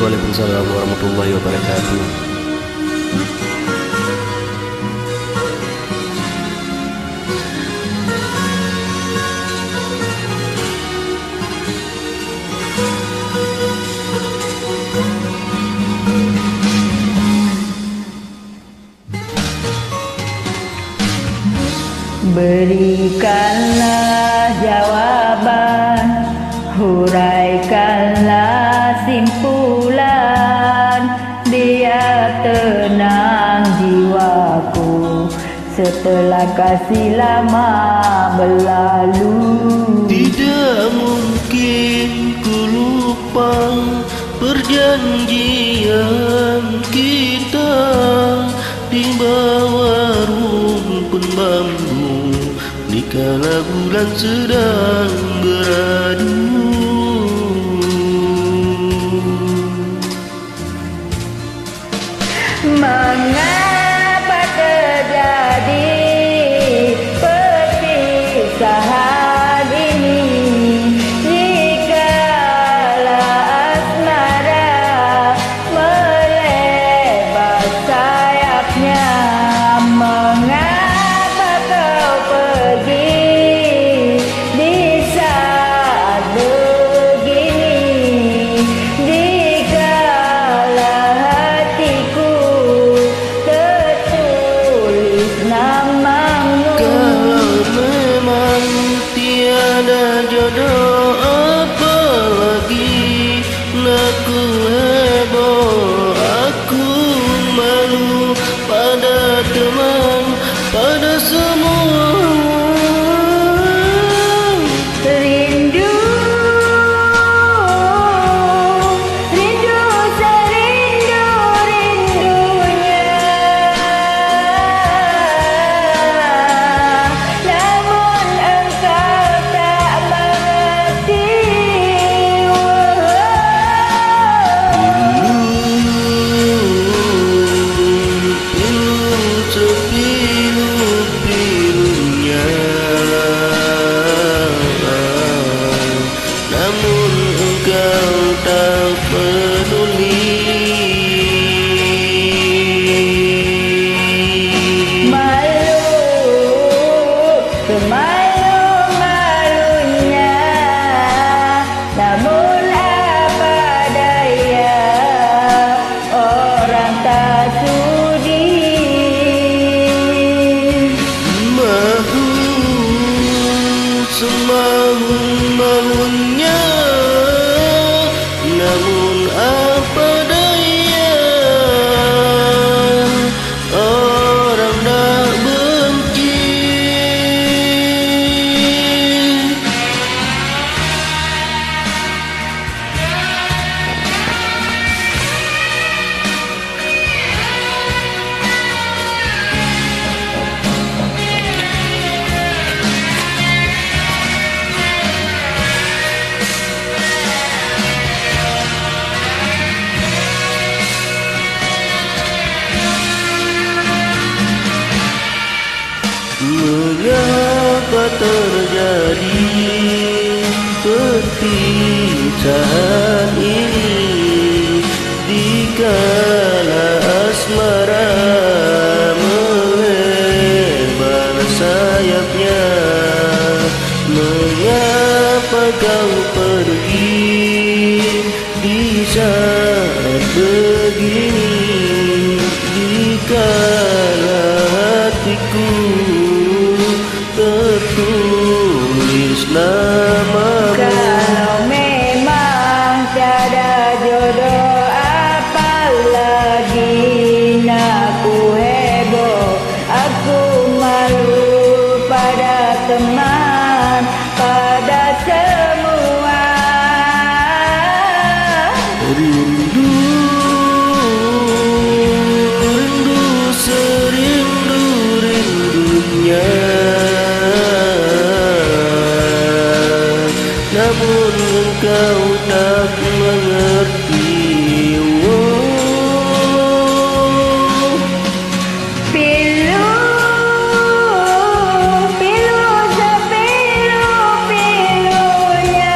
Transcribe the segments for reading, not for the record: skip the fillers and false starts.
Waalaikumsalam warahmatullahi wabarakatuh. Berikanlah jawaban, huraikanlah simpulan, biar tenang jiwaku setelah kasih lama berlalu. Tidak mungkin ku lupa perjanjian kita di bawah rumpun bambu, dikala bulan sedang beradu. Mengapa terjadi perpisahan ini? Jikalau asmara melebar sayapnya, mengapa kau pergi di saat begini? Jikalau hatiku tertulis namamu. Kalau memang tiada jodoh, apalagi aku heboh, aku malu pada teman, pada semua. Rindu, rindu serindu-rindunya, namun engkau tak mengerti. Pilu sepilu-pilunya, namun engkau tak peduli. Malu, semalu-malunya, namun apa daya, orang tak sudi. Mahu semau-maunya, namun apa daya, orang dah benci. Mengapa terjadi perpisahan ini, dikala asmara melebar sayapnya? Mengapa kau pergi di saat begini, dikala hatiku tertulis namamu? Kalau memang tiada jodoh, apalagi aku heboh, aku malu pada teman, pada semua. Rindu, rindu serindu-rindunya, namun engkau tak mengerti. Pilu, pilu sepilu-pilunya,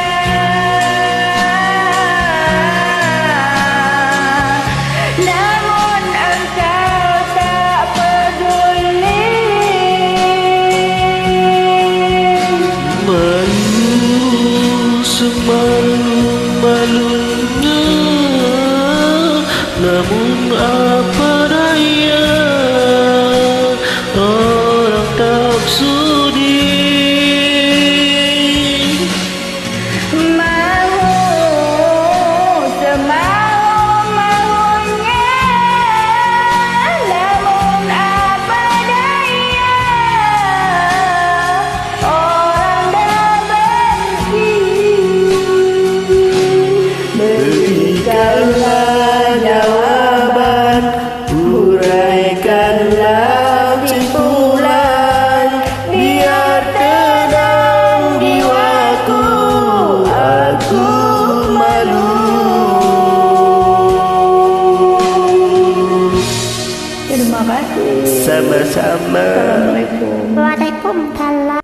semalu-malunya, namun apa daya, orang tak sudi. Mau semau-maunya, namun apa daya, orang dah benci. Berikanlah jawaban, uraikanlah kesimpulan, biar tenang jiwaku, aku malu. Terima kasih. Sama-sama. Assalamualaikum. Waalaikumsalam.